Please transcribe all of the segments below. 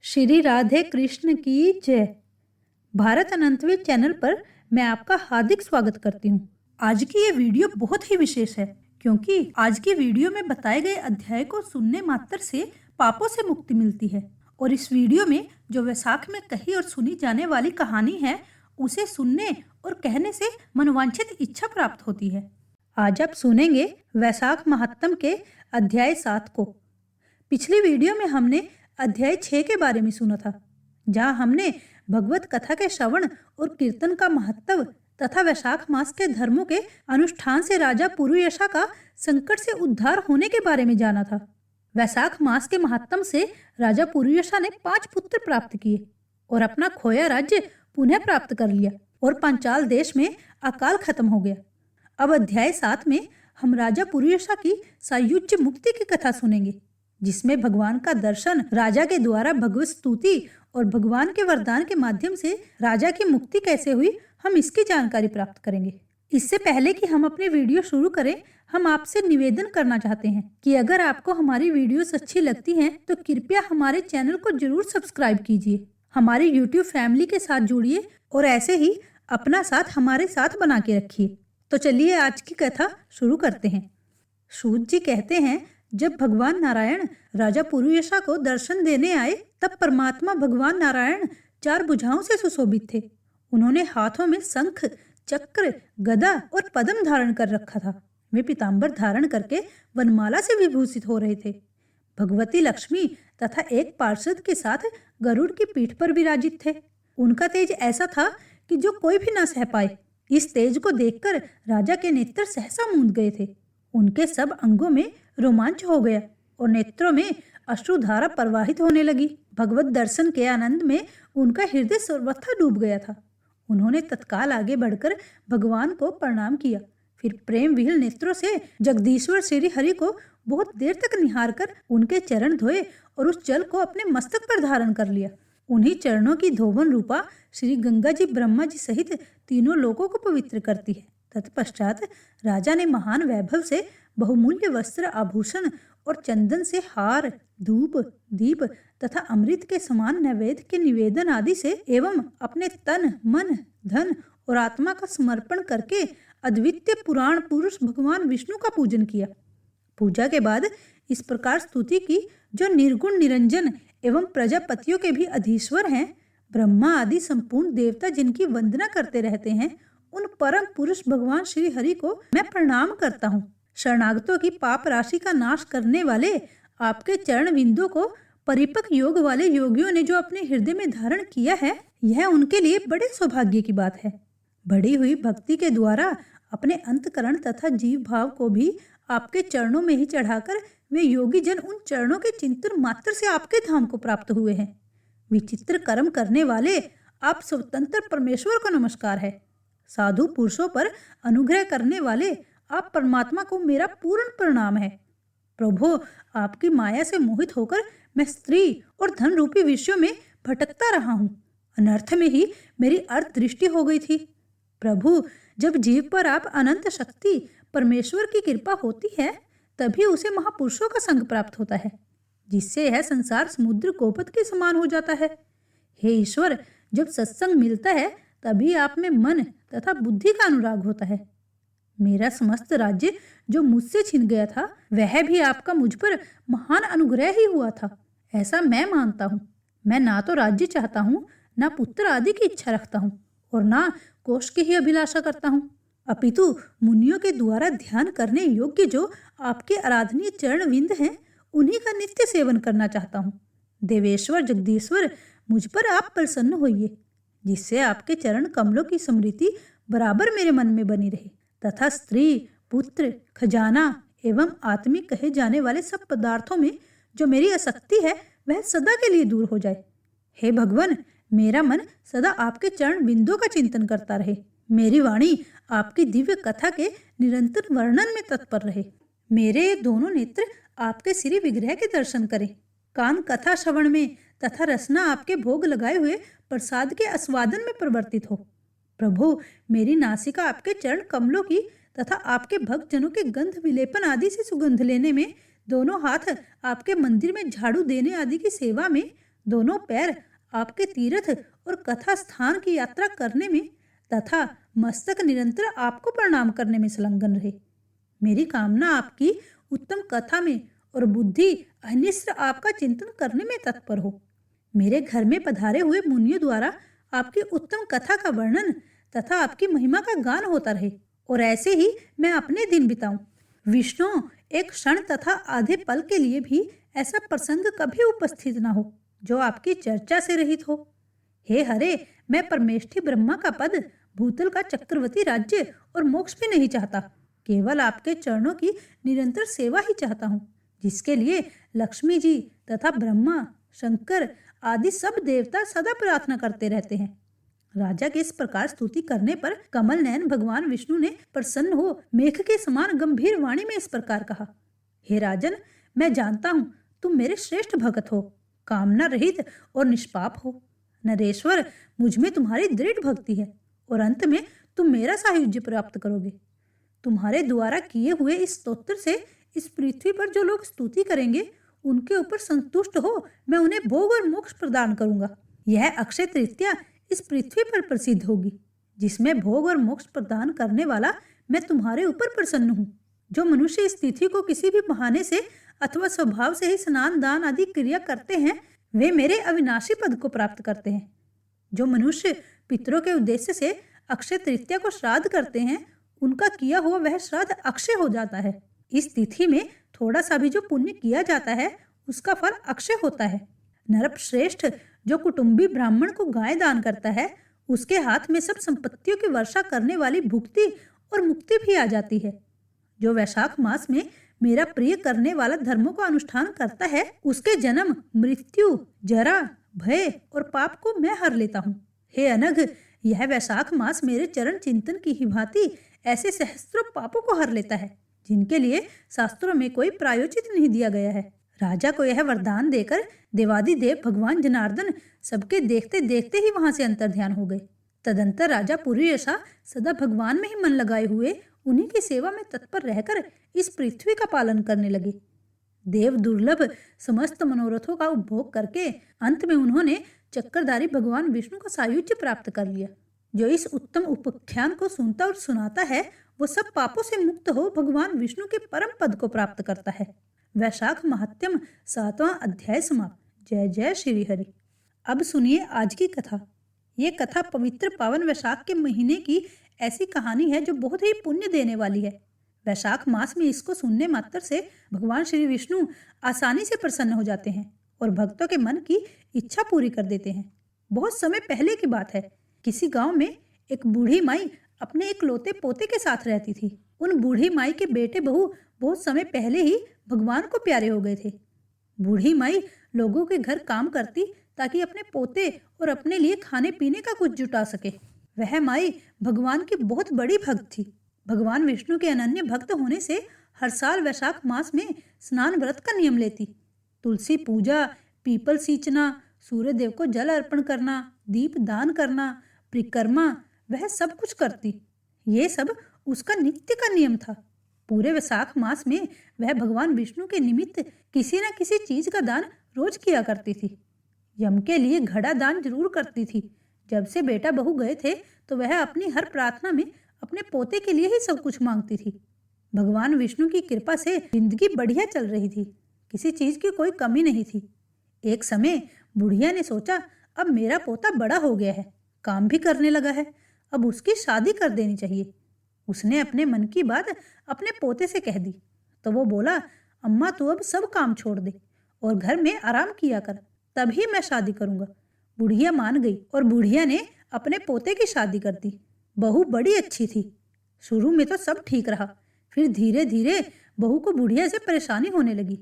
श्री राधे कृष्ण की जय। भारत अनंतवेद चैनल पर मैं आपका हार्दिक स्वागत करती हूँ। आज की ये वीडियो बहुत ही विशेष है क्योंकि आज की वीडियो में बताए गए अध्याय को सुनने मात्र से पापों से मुक्ति मिलती है और इस वीडियो में जो वैशाख में कही और सुनी जाने वाली कहानी है उसे सुनने और कहने से मनोवांछित इच्छा प्राप्त होती है। आज आप सुनेंगे वैशाख महात्म के अध्याय 7 को। पिछली वीडियो में हमने अध्याय 6 के बारे में सुना था, जहां हमने भगवत कथा के श्रवण और कीर्तन का महत्व तथा वैशाख मास के धर्मों के अनुष्ठान से राजा पुरुयशा का संकट से उद्धार होने के बारे में जाना था। वैशाख मास के महत्व से राजा पुरुयशा ने 5 पुत्र प्राप्त किए और अपना खोया राज्य पुनः प्राप्त कर लिया और पांचाल देश में अकाल खत्म हो गया। अब अध्याय 7 में हम राजा पुरुयशा की सायुज्य मुक्ति की कथा सुनेंगे, जिसमें भगवान का दर्शन, राजा के द्वारा भगवत स्तुति और भगवान के वरदान के माध्यम से राजा की मुक्ति कैसे हुई, हम इसकी जानकारी प्राप्त करेंगे। इससे पहले कि हम अपनी वीडियो शुरू करें, हम आपसे निवेदन करना चाहते हैं कि अगर आपको हमारी वीडियोस अच्छी लगती हैं तो कृपया हमारे चैनल को जरूर सब्सक्राइब कीजिए, हमारी यूट्यूब फैमिली के साथ जुड़िए और ऐसे ही अपना साथ हमारे साथ बना के रखिए। तो चलिए आज की कथा शुरू करते हैं। सूत जी कहते हैं, जब भगवान नारायण राजा पुरुयशा को दर्शन देने आए तब परमात्मा भगवान नारायण 4 भुजाओं से सुशोभित थे। उन्होंने हाथों में शंख, चक्र, गदा और पद्म धारण कर रखा था। वे पीतांबर धारण करके वनमाला से विभूषित हो रहे थे। भगवती लक्ष्मी तथा एक पार्षद के साथ गरुड़ की पीठ पर विराजित थे। उनका तेज ऐसा था कि जो कोई भी न सह पाए। इस तेज को देखकर राजा के नेत्र सहसा मूंद गए थे। उनके सब अंगों में रोमांच हो गया और नेत्रों में अश्रुधारा प्रवाहित होने लगी। भगवत दर्शन के आनंद में उनका हृदय सर्वथा डूब गया था। उन्होंने तत्काल आगे बढ़कर भगवान को प्रणाम किया, फिर प्रेम विहल नेत्रों से जगदीश्वर श्री हरि को बहुत देर तक निहार कर उनके चरण धोए और उस जल को अपने मस्तक पर धारण कर लिया। उन्हीं चरणों की धोवन रूपा श्री गंगा जी ब्रह्मा जी सहित तीनों लोगों को पवित्र करती है। तत्पश्चात राजा ने महान वैभव से बहुमूल्य वस्त्र, आभूषण और चंदन से हार, धूप, दीप तथा अमृत के समान नैवेद्य के निवेदन आदि से एवं अपने तन, मन, धन और आत्मा का समर्पण करके अद्वितीय पुराण पुरुष भगवान विष्णु का पूजन किया। पूजा के बाद इस प्रकार स्तुति की, जो निर्गुण निरंजन एवं प्रजापतियों के भी अधीश्वर हैं, ब्रह्मा आदि संपूर्ण देवता जिनकी वंदना करते रहते हैं, उन परम पुरुष भगवान श्री हरि को मैं प्रणाम करता हूँ। शरणागतों की पाप राशि का नाश करने वाले आपके चरण बिंदु को परिपक्व योग वाले योगियों ने जो अपने हृदय में धारण किया है, यह उनके लिए बड़े सौभाग्य की बात है। बढ़ी हुई भक्ति के द्वारा अपने अंतकरण तथा जीव भाव को भी आपके चरणों में ही चढ़ाकर वे योगी जन उन चरणों के चिंतन मात्र से आपके धाम को प्राप्त हुए हैं। विचित्र कर्म करने वाले आप स्वतंत्र परमेश्वर को नमस्कार है। साधु पुरुषों पर अनुग्रह करने वाले आप परमात्मा को मेरा पूर्ण प्रणाम है। प्रभु, आपकी माया से मोहित होकर मैं स्त्री और धन रूपी विषयों में भटकता रहा हूँ। अनर्थ में ही मेरी अर्थ दृष्टि हो गई थी। प्रभु, जब जीव पर आप अनंत शक्ति परमेश्वर की कृपा होती है तभी उसे महापुरुषों का संग प्राप्त होता है, जिससे यह संसार समुद्र गोपद के समान हो जाता है। हे ईश्वर, जब सत्संग मिलता है तभी आप में मन तथा बुद्धि का अनुराग होता है। मेरा समस्त राज्य जो मुझसे छिन गया था, वह भी आपका मुझ पर महान अनुग्रह ही हुआ था, ऐसा मैं मानता हूँ। मैं ना तो राज्य चाहता हूँ, ना पुत्र आदि की इच्छा रखता हूँ और ना कोष की ही अभिलाषा करता हूँ, अपितु मुनियों के द्वारा ध्यान करने योग्य जो आपके आराधनीय चरण विंद हैं, उन्हीं का नित्य सेवन करना चाहता हूँ। देवेश्वर जगदीश्वर, मुझ पर आप प्रसन्न होइए, जिससे आपके चरण कमलों की स्मृति बराबर मेरे मन में बनी रहे तथा स्त्री, पुत्र, खजाना एवं आत्मिक कहे जाने वाले सब पदार्थों में जो मेरी आसक्ति है वह सदा के लिए दूर हो जाए। हे भगवान, मेरा मन सदा आपके चरण बिंदुओं का चिंतन करता रहे। मेरी वाणी आपकी दिव्य कथा के निरंतर वर्णन में तत्पर रहे। मेरे दोनों नेत्र आपके श्री विग्रह के दर्शन करें। कान कथा श्रवण में तथा रसना आपके भोग लगाए हुए प्रसाद के आस्वादन में परिवर्तित हो। प्रभु, मेरी नासिका आपके चरण कमलों की तथा आपके भक्त जनों के गंध विलेपन आदि से सुगंध लेने में, दोनों हाथ आपके मंदिर में झाड़ू देने आदि की सेवा में, दोनों पैर आपके तीर्थ और कथा स्थान की यात्रा करने में तथा मस्तक निरंतर आपको प्रणाम करने में संलग्न रहे। मेरी कामना आपकी उत्तम कथा में और बुद्धि अनिश्र आपका चिंतन करने में तत्पर हो। मेरे घर में पधारे हुए मुनियों द्वारा आपकी उत्तम कथा का वर्णन तथा आपकी महिमा का गान होता रहे और ऐसे ही मैं अपने दिन बिताऊं। विष्णु, एक क्षण तथा आधे पल के लिए भी ऐसा प्रसंग कभी उपस्थित न हो जो आपकी चर्चा से रहित हो। हे हरे, मैं परमेष्ठी ब्रह्मा का पद, भूतल का चक्रवर्ती राज्य और मोक्ष भी नहीं चाहता, केवल आपके चरणों की निरंतर सेवा ही चाहता हूँ, जिसके लिए लक्ष्मी जी तथा ब्रह्मा, शंकर आदि सब देवता सदा प्रार्थना करते रहते हैं। राजा के इस प्रकार स्तुति करने पर कमल नयन भगवान विष्णु ने प्रसन्न हो मेघ के समान गंभीर वाणी में इस प्रकार कहा, हे राजन, मैं जानता हूँ तुम मेरे श्रेष्ठ भक्त हो, कामना रहित और निष्पाप हो। नरेश्वर, मुझ में तुम्हारी दृढ़ भक्ति है और अंत में तुम मेरा सायुज्य प्राप्त करोगे। तुम्हारे द्वारा किए हुए इस स्तोत्र से इस पृथ्वी पर जो लोग स्तुति करेंगे उनके ऊपर संतुष्ट हो मैं उन्हें भोग और मोक्ष प्रदान करूंगा। यह अक्षय तृतीया इस पृथ्वी पर प्रसिद्ध होगी, जिसमें भोग और मोक्ष प्रदान करने वाला मैं तुम्हारे ऊपर प्रसन्न हूँ। जो मनुष्य इस तिथि को किसी भी बहाने से अथवा स्वभाव से ही स्नान दान आदि क्रिया करते हैं वे मेरे अविनाशी पद को प्राप्त करते हैं। जो मनुष्य पितरों के उद्देश्य से अक्षय तृतीया को श्राद्ध करते हैं उनका किया हुआ वह श्राद्ध अक्षय हो जाता है। इस तिथि में थोड़ा सा भी जो पुण्य किया जाता है उसका फल अक्षय होता है। नरप श्रेष्ठ, जो कुटुंबी ब्राह्मण को गाय दान करता है उसके हाथ में सब संपत्तियों की वर्षा करने वाली भुक्ति और मुक्ति भी आ जाती है। जो वैशाख मास में मेरा प्रिय करने वाला धर्मों का अनुष्ठान करता है उसके जन्म, मृत्यु, जरा, भय और पाप को मैं हर लेता हूँ। हे अनघ, यह वैशाख मास मेरे चरण चिंतन की ही भांति ऐसे सहस्त्रों पापों को हर लेता है जिनके लिए शास्त्रों में कोई प्रायोचित नहीं दिया गया है। राजा को यह वरदान देकर देवादिदेव भगवान जनार्दन सबके देखते देखते ही वहां से अंतर्ध्यान हो गए। तदंतर राजा पूरी ऐसा सदा भगवान में ही मन लगाए हुए उन्हीं की सेवा में तत्पर रहकर इस पृथ्वी का पालन करने लगे। देव दुर्लभ समस्त मनोरथों का उपभोग करके अंत में उन्होंने चक्रधारी भगवान विष्णु का सायुज्य प्राप्त कर लिया। जो इस उत्तम उपाख्यान को सुनता और सुनाता है वो सब पापों से मुक्त हो भगवान विष्णु के परम पद को प्राप्त करता है। वैशाख महात्म्य 7वां अध्याय समाप्त। जय जय श्री हरि। अब सुनिए आज की कथा। ये कथा पवित्र पावन वैशाख के महीने की ऐसी कहानी है जो बहुत ही पुण्य देने वाली है। वैशाख मास में इसको सुनने मात्र से भगवान श्री विष्णु आसानी से प्रसन्न हो जाते हैं और भक्तों के मन की इच्छा पूरी कर देते हैं। बहुत समय पहले की बात है, किसी गांव में एक बूढ़ी माई अपने एक लौते पोते के साथ रहती थी। उन बूढ़ी माई के बेटे बहू बहुत समय पहले ही भगवान को प्यारे हो गए थे। बूढ़ी माई लोगों के घर काम करती ताकि अपने पोते और अपने लिए खाने पीने का कुछ जुटा सके। वह माई भगवान की बहुत बड़ी भक्त थी। भगवान विष्णु के अनन्य भक्त होने से हर साल वैशाख मास में स्नान व्रत का नियम लेती। तुलसी पूजा, पीपल सींचना, सूर्य देव को जल अर्पण करना, दीप दान करना, परिक्रमा, वह सब कुछ करती। ये सब उसका नित्य का नियम था। पूरे वैशाख मास में वह भगवान विष्णु के निमित्त किसी न किसी चीज का दान रोज किया करती थी। यम के लिए घड़ा दान जरूर करती थी। जब से बेटा बहू गए थे तो वह अपनी हर प्रार्थना में अपने पोते के लिए ही सब कुछ मांगती थी। भगवान विष्णु की कृपा से जिंदगी बढ़िया चल रही थी, किसी चीज की कोई कमी नहीं थी। एक समय बुढ़िया ने सोचा, अब मेरा पोता बड़ा हो गया है, काम भी करने लगा है, अब उसकी शादी कर देनी चाहिए। उसने अपने मन की बात अपने पोते से कह दी तो वो बोला, अम्मा तू अब सब काम छोड़ दे और घर में आराम किया कर, तभी मैं शादी करूंगा। बुढ़िया मान गई और बुढ़िया ने अपने पोते की शादी कर दी। बहू बड़ी अच्छी थी। शुरू में तो सब ठीक रहा, फिर धीरे धीरे बहू को बुढ़िया से परेशानी होने लगी।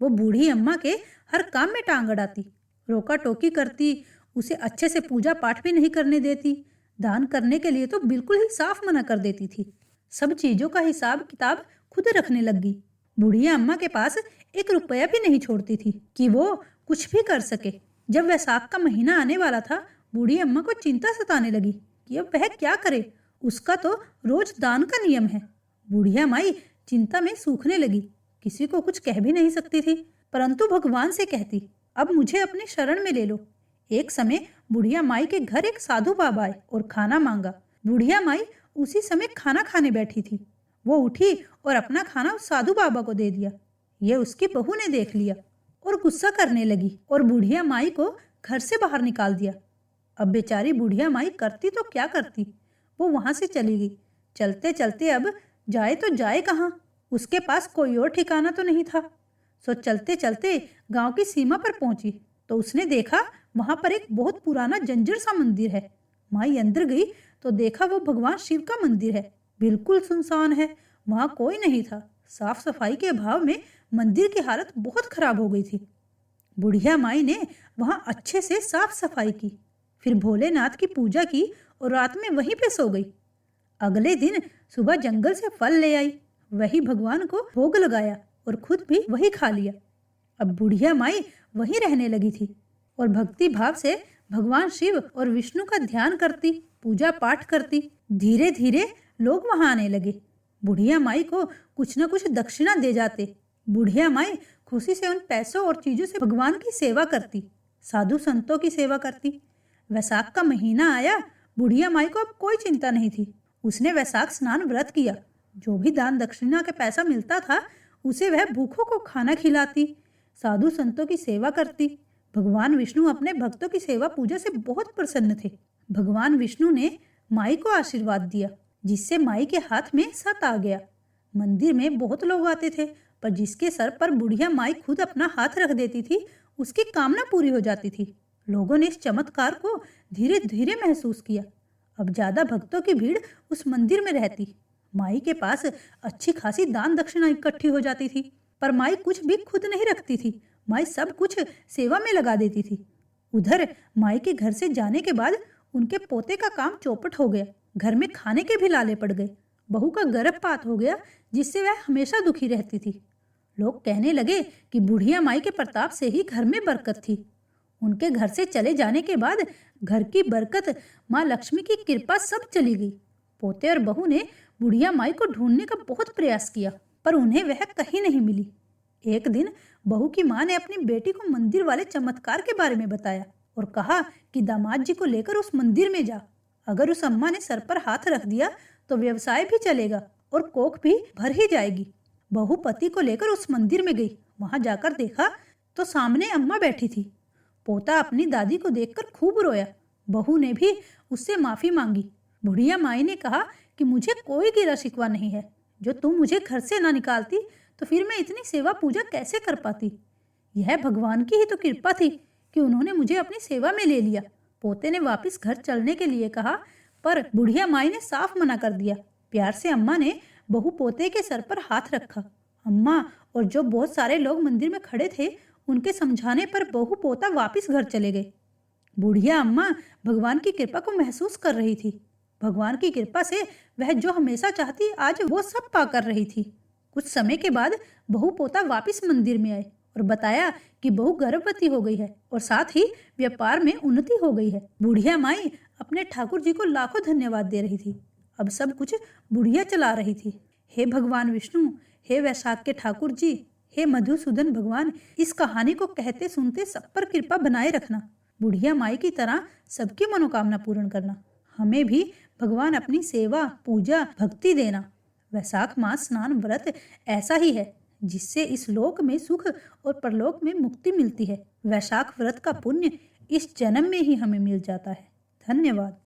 वो बूढ़ी अम्मा के हर काम में टांग अड़ाती, रोका टोकी करती, उसे अच्छे से पूजा पाठ भी नहीं करने देती। दान करने के लिए तो बिल्कुल ही साफ मना कर देती थी। सब चीजों का हिसाब किताब खुद रखने लगी। बुढ़िया अम्मा के पास 1 रुपया भी नहीं छोड़ती थी कि वो कुछ भी कर सके। जब वैशाख का महीना आने वाला था, बूढ़ी अम्मा को चिंता सताने लगी कि अब वह क्या करे। उसका तो रोज दान का नियम है। बुढ़िया माई चिंता में सूखने लगी, किसी को कुछ कह भी नहीं सकती थी, परंतु भगवान से कहती, अब मुझे अपनी शरण में ले लो। एक समय बुढ़िया माई के घर एक साधु बाबा आए और खाना मांगा। बुढ़िया माई उसी समय खाना खाने बैठी थी। वो उठी और अपना खाना उस साधु बाबा को दे दिया। ये उसकी बहू ने देख लिया और गुस्सा करने लगी और बुढ़िया माई को घर से बाहर निकाल दिया। अब बेचारी बुढ़िया माई करती तो क्या करती, वो वहां से चली गई। चलते चलते अब जाए तो जाए कहाँ, उसके पास कोई और ठिकाना तो नहीं था। सो चलते चलते गांव की सीमा पर पहुंची तो उसने देखा वहां पर एक बहुत पुराना जंजीर सा मंदिर है। माई अंदर गई तो देखा वो भगवान शिव का मंदिर है। बिल्कुल सुनसान है, वहां कोई नहीं था। साफ सफाई के अभाव में मंदिर की हालत बहुत खराब हो गई थी। बुढ़िया माई ने वहां अच्छे से साफ सफाई की, फिर भोलेनाथ की पूजा की और रात में वहीं पे सो गई। अगले दिन सुबह जंगल से फल ले आई, वही भगवान को भोग लगाया और खुद भी वही खा लिया। अब बुढ़िया माई वहीं रहने लगी थी और भक्ति भाव से भगवान शिव और विष्णु का ध्यान करती, पूजा पाठ करती। धीरे धीरे लोग वहां आने लगे। बुढ़िया माई को कुछ न कुछ दक्षिणा दे जाते। बुढ़िया माई खुशी से उन पैसों और चीजों से भगवान की सेवा करती, साधु संतों की सेवा करती। वैसाख का महीना आया। बुढ़िया माई को अब कोई चिंता नहीं थी। उसने वैसाख स्नान व्रत किया। जो भी दान दक्षिणा के पैसा मिलता था उसे वह भूखों को खाना खिलाती, साधु संतों की सेवा करती। भगवान विष्णु अपने भक्तों की सेवा पूजा से बहुत प्रसन्न थे। भगवान विष्णु ने माई को आशीर्वाद दिया, जिससे माई के हाथ में सत आ गया। मंदिर में बहुत लोग आते थे, पर जिसके सर पर बुढ़िया माई खुद अपना हाथ रख देती थी उसकी कामना पूरी हो जाती थी। लोगों ने इस चमत्कार को धीरे धीरे महसूस किया। अब ज्यादा भक्तों की भीड़ उस मंदिर में रहती। माई के पास अच्छी खासी दान दक्षिणा इकट्ठी हो जाती थी, पर माई कुछ भी खुद नहीं रखती थी। माई सब कुछ सेवा में लगा देती थी। उधर माई के घर से जाने के बाद उनके पोते का काम चौपट हो गया। घर में खाने के भी लाले पड़ गए। बहू का गर्भपात हो गया, जिससे वह हमेशा दुखी रहती थी। लोग कहने लगे कि बुढ़िया माई के प्रताप से ही घर में बरकत थी। उनके घर से चले जाने के बाद घर की बरकत, माँ लक्ष्मी की कृपा सब चली गई। पोते और बहू ने बुढ़िया माई को ढूंढने का बहुत प्रयास किया, पर उन्हें वह कहीं नहीं मिली। एक दिन बहू की माँ ने अपनी बेटी को मंदिर वाले चमत्कार के बारे में बताया और कहा कि दामाद जी को लेकर उस मंदिर में जा। अगर उस अम्मा ने सर पर हाथ रख दिया तो व्यवसाय भी चलेगा और कोख भी भर ही जाएगी। बहू पति को लेकर उस मंदिर में गई। वहां जाकर देखा तो सामने अम्मा बैठी थी। पोता अपनी दादी को देखकर खूब रोया। बहू ने भी उससे माफी मांगी। बुढ़िया माई ने कहा कि मुझे कोई गिला शिकवा नहीं है। जो तुम मुझे घर से ना निकालती तो फिर मैं इतनी सेवा पूजा कैसे कर पाती। यह भगवान की ही तो कृपा थी कि उन्होंने मुझे अपनी सेवा में ले लिया। पोते ने वापस घर चलने के लिए कहा, पर बुढ़िया माई ने साफ मना कर दिया। प्यार से अम्मा ने बहू पोते के सर पर हाथ रखा। अम्मा और जो बहुत सारे लोग मंदिर में खड़े थे, उनके समझाने पर बहू पोता वापस घर चले गए। बुढ़िया अम्मा भगवान की कृपा को महसूस कर रही थी। भगवान की कृपा से वह जो हमेशा चाहती आज वो सब पा कर रही थी। कुछ समय के बाद बहू पोता वापस मंदिर में आए और बताया कि बहू गर्भवती हो गई है और साथ ही व्यापार में उन्नति हो गई है। बुढ़िया माई अपने ठाकुर जी को लाखों धन्यवाद दे रही थी। अब सब कुछ बुढ़िया चला रही थी। हे भगवान विष्णु, हे वैशाख के ठाकुर जी, हे मधुसूदन भगवान, इस कहानी को कहते सुनते सब पर कृपा बनाए रखना। बुढ़िया माई की तरह सबकी मनोकामना पूर्ण करना। हमें भी भगवान अपनी सेवा, पूजा, भक्ति देना। वैशाख मास स्नान व्रत ऐसा ही है जिससे इस लोक में सुख और परलोक में मुक्ति मिलती है। वैशाख व्रत का पुण्य इस जन्म में ही हमें मिल जाता है। धन्यवाद।